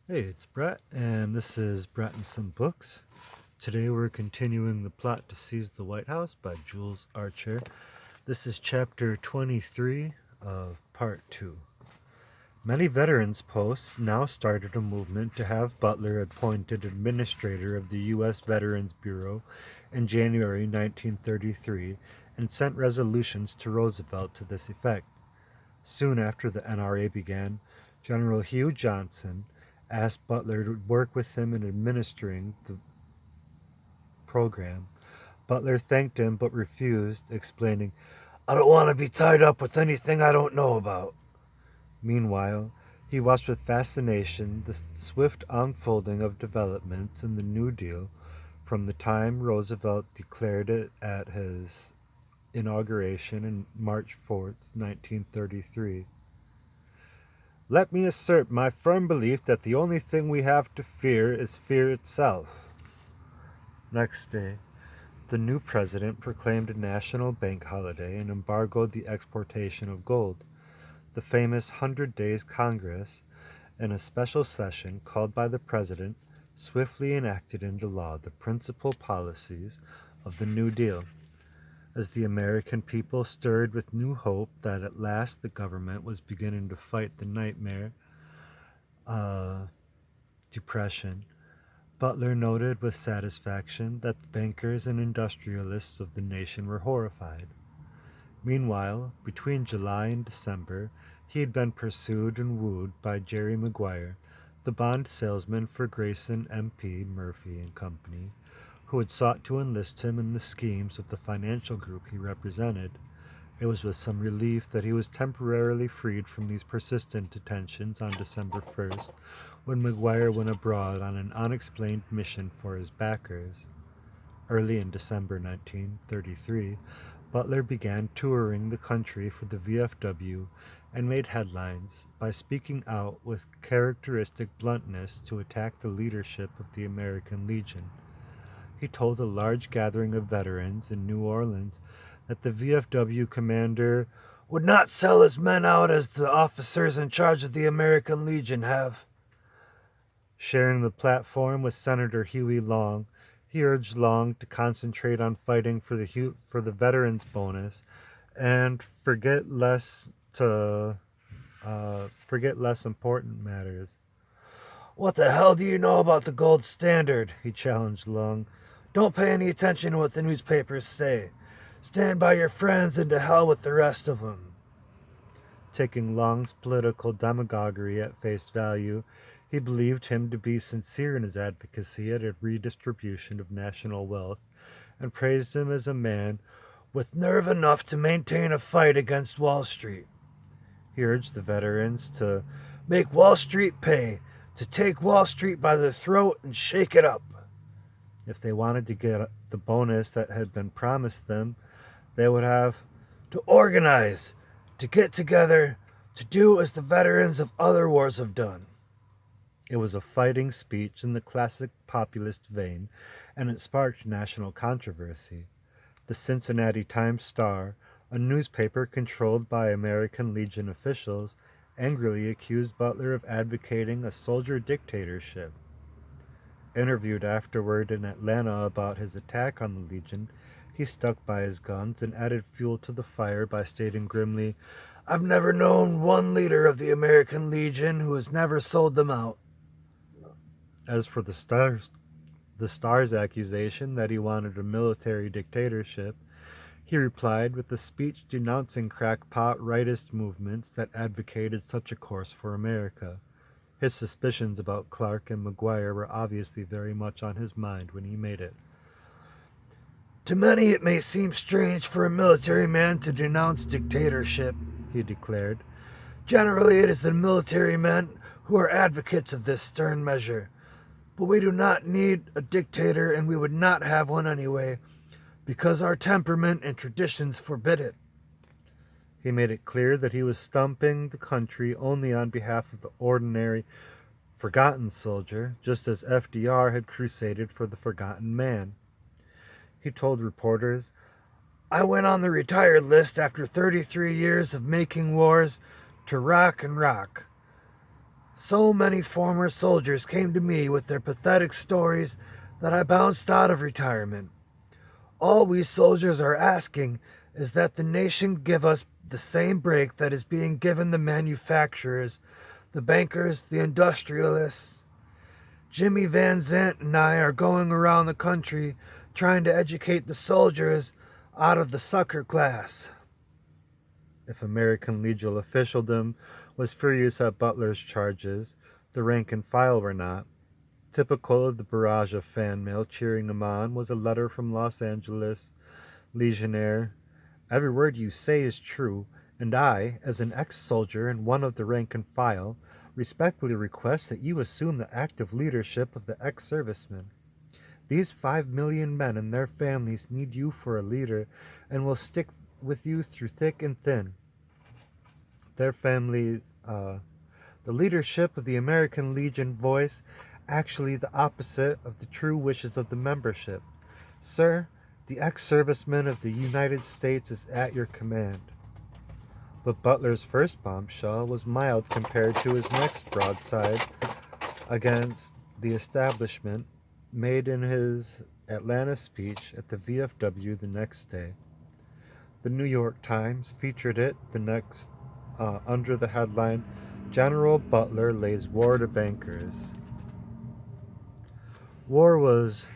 Hey, it's Brett, and this is Brett and Some Books. Today we're continuing the plot to seize the White House by Jules Archer. This is chapter 23 of part 2. Many veterans posts now started a movement to have Butler appointed administrator of the U.S. Veterans Bureau in January 1933 and sent resolutions to Roosevelt to this effect. Soon after the NRA began, General Hugh Johnson asked Butler to work with him in administering the program. Butler thanked him but refused, explaining, "I don't want to be tied up with anything I don't know about." Meanwhile, he watched with fascination the swift unfolding of developments in the New Deal from the time Roosevelt declared it at his inauguration on March 4th, 1933. "Let me assert my firm belief that the only thing we have to fear is fear itself." Next day, the new president proclaimed a national bank holiday and embargoed the exportation of gold. The famous 100 Days Congress, in a special session called by the president, swiftly enacted into law the principal policies of the New Deal. As the American people stirred with new hope that at last the government was beginning to fight the nightmare uh, depression, Butler noted with satisfaction that the bankers and industrialists of the nation were horrified. Meanwhile, between July and December, he had been pursued and wooed by Jerry Maguire, the bond salesman for Grayson MP Murphy and Company, who had sought to enlist him in the schemes of the financial group he represented. It was with some relief that he was temporarily freed from these persistent attentions on December 1st, when Maguire went abroad on an unexplained mission for his backers. Early in December 1933, Butler began touring the country for the VFW and made headlines by speaking out with characteristic bluntness to attack the leadership of the American Legion. He told a large gathering of veterans in New Orleans that the VFW commander would not sell his men out as the officers in charge of the American Legion have. Sharing the platform with Senator Huey Long, he urged Long to concentrate on fighting for the veterans bonus and forget less important matters. "What the hell do you know about the gold standard?" he challenged Long. "Don't pay any attention to what the newspapers say. Stand by your friends and to hell with the rest of them." Taking Long's political demagoguery at face value, he believed him to be sincere in his advocacy at a redistribution of national wealth, and praised him as a man with nerve enough to maintain a fight against Wall Street. He urged the veterans to make Wall Street pay, to take Wall Street by the throat and shake it up. If they wanted to get the bonus that had been promised them, they would have to organize, to get together, to do as the veterans of other wars have done. It was a fighting speech in the classic populist vein, and it sparked national controversy. The Cincinnati Times-Star, a newspaper controlled by American Legion officials, angrily accused Butler of advocating a soldier dictatorship. Interviewed afterward in Atlanta about his attack on the Legion, he stuck by his guns and added fuel to the fire by stating grimly, "I've never known one leader of the American Legion who has never sold them out." As for the Star's accusation that he wanted a military dictatorship, he replied with a speech denouncing crackpot rightist movements that advocated such a course for America. His suspicions about Clark and Maguire were obviously very much on his mind when he made it. "To many it may seem strange for a military man to denounce dictatorship," he declared. "Generally it is the military men who are advocates of this stern measure. But we do not need a dictator, and we would not have one anyway, because our temperament and traditions forbid it." He made it clear that he was stumping the country only on behalf of the ordinary, forgotten soldier, just as FDR had crusaded for the forgotten man. He told reporters, "I went on the retired list after 33 years of making wars to rock and rock. So many former soldiers came to me with their pathetic stories that I bounced out of retirement. All we soldiers are asking is that the nation give us the same break that is being given the manufacturers, the bankers, the industrialists. Jimmy Van Zant and I are going around the country trying to educate the soldiers out of the sucker class. If American legal officialdom was furious at Butler's charges, the rank and file were not. Typical of the barrage of fan mail cheering him on was a letter from Los Angeles legionnaire. Every word you say is true, and I, as an ex-soldier and one of the rank and file, respectfully request that you assume the active leadership of the ex-servicemen. These 5 million men and their families need you for a leader and will stick with you through thick and thin. Their families, the leadership of the American Legion voice actually the opposite of the true wishes of the membership. Sir, the ex-serviceman of the United States is at your command. But Butler's first bombshell was mild compared to his next broadside against the establishment, made in his Atlanta speech at the VFW the next day. The New York Times featured it the next under the headline, General Butler lays war to bankers. War was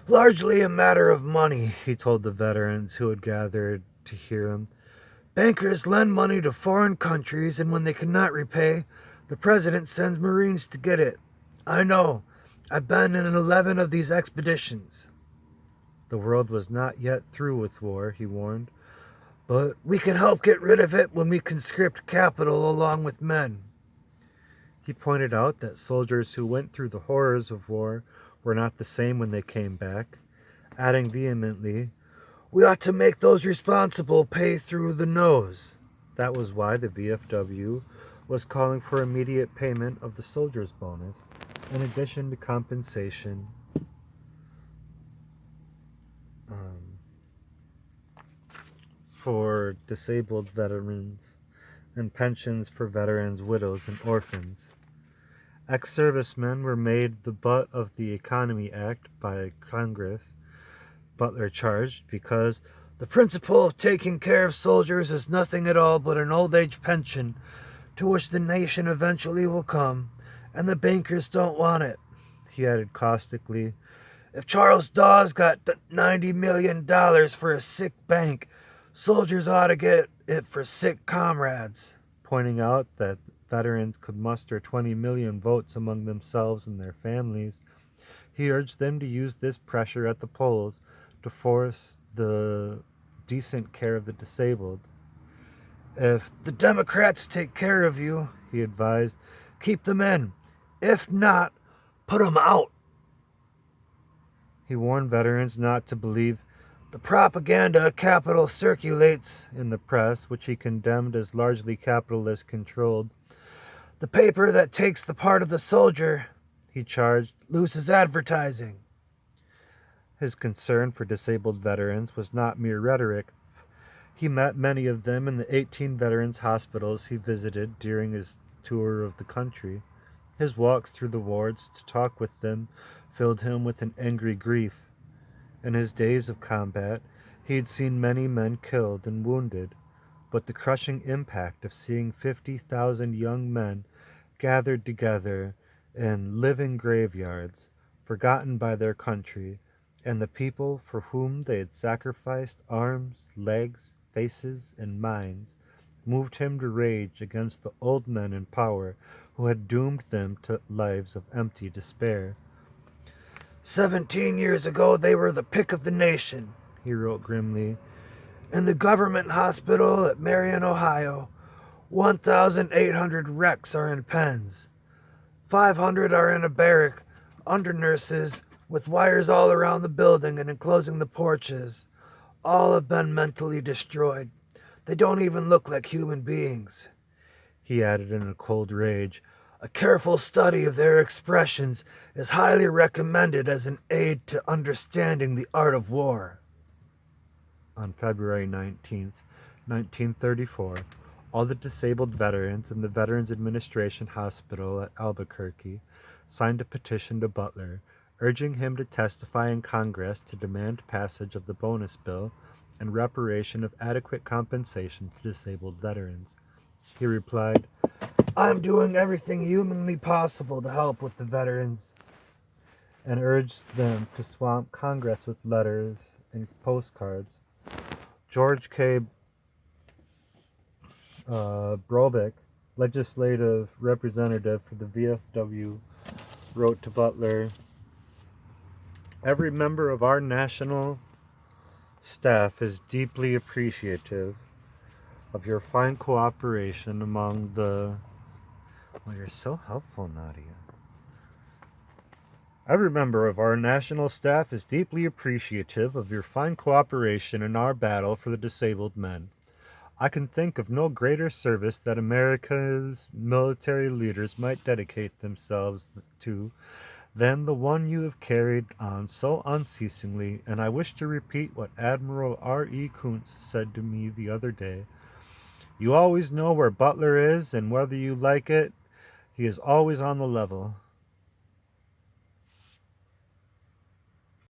largely a matter of money, he told the veterans who had gathered to hear him. Bankers lend money to foreign countries, and when they cannot repay, the president sends Marines to get it. I know. I've been in 11 of these expeditions. The world was not yet through with war, he warned. But we can help get rid of it when we conscript capital along with men. He pointed out that soldiers who went through the horrors of war were not the same when they came back, adding vehemently, we ought to make those responsible pay through the nose. That was why the VFW was calling for immediate payment of the soldier's bonus, in addition to compensation for disabled veterans and pensions for veterans, widows, and orphans. Ex-servicemen were made the butt of the Economy Act by Congress, Butler charged, because the principle of taking care of soldiers is nothing at all but an old age pension to which the nation eventually will come, and the bankers don't want it. He added caustically, if Charles Dawes got $90 million for a sick bank, soldiers ought to get it for sick comrades, pointing out that veterans could muster 20 million votes among themselves and their families. He urged them to use this pressure at the polls to force the decent care of the disabled. If the Democrats take care of you, he advised, keep them in. If not, put them out. He warned veterans not to believe the propaganda capital circulates in the press, which he condemned as largely capitalist-controlled. The paper that takes the part of the soldier, he charged, loses advertising. His concern for disabled veterans was not mere rhetoric. He met many of them in the 18 veterans' hospitals he visited during his tour of the country. His walks through the wards to talk with them filled him with an angry grief. In his days of combat, he had seen many men killed and wounded, but the crushing impact of seeing 50,000 young men gathered together in living graveyards, forgotten by their country, and the people for whom they had sacrificed arms, legs, faces, and minds, moved him to rage against the old men in power who had doomed them to lives of empty despair. 17 years ago, they were the pick of the nation, he wrote grimly. In the government hospital at Marion, Ohio, 1,800 wrecks are in pens. 500 are in a barrack, under nurses, with wires all around the building and enclosing the porches. All have been mentally destroyed. They don't even look like human beings. He added in a cold rage, a careful study of their expressions is highly recommended as an aid to understanding the art of war. On February 19th, 1934, All the disabled veterans in the Veterans Administration Hospital at Albuquerque signed a petition to Butler, urging him to testify in Congress to demand passage of the bonus bill and reparation of adequate compensation to disabled veterans. He replied, "I'm doing everything humanly possible to help with the veterans," and urged them to swamp Congress with letters and postcards. George K. Brobeck, legislative representative for the VFW, wrote to Butler, "Every member of our national staff is deeply appreciative of your fine cooperation among the..." Well, you're so helpful, Nadia. "Every member of our national staff is deeply appreciative of your fine cooperation in our battle for the disabled men. I can think of no greater service that America's military leaders might dedicate themselves to than the one you have carried on so unceasingly, and I wish to repeat what Admiral R.E. Kuntz said to me the other day. You always know where Butler is, and whether you like it, he is always on the level.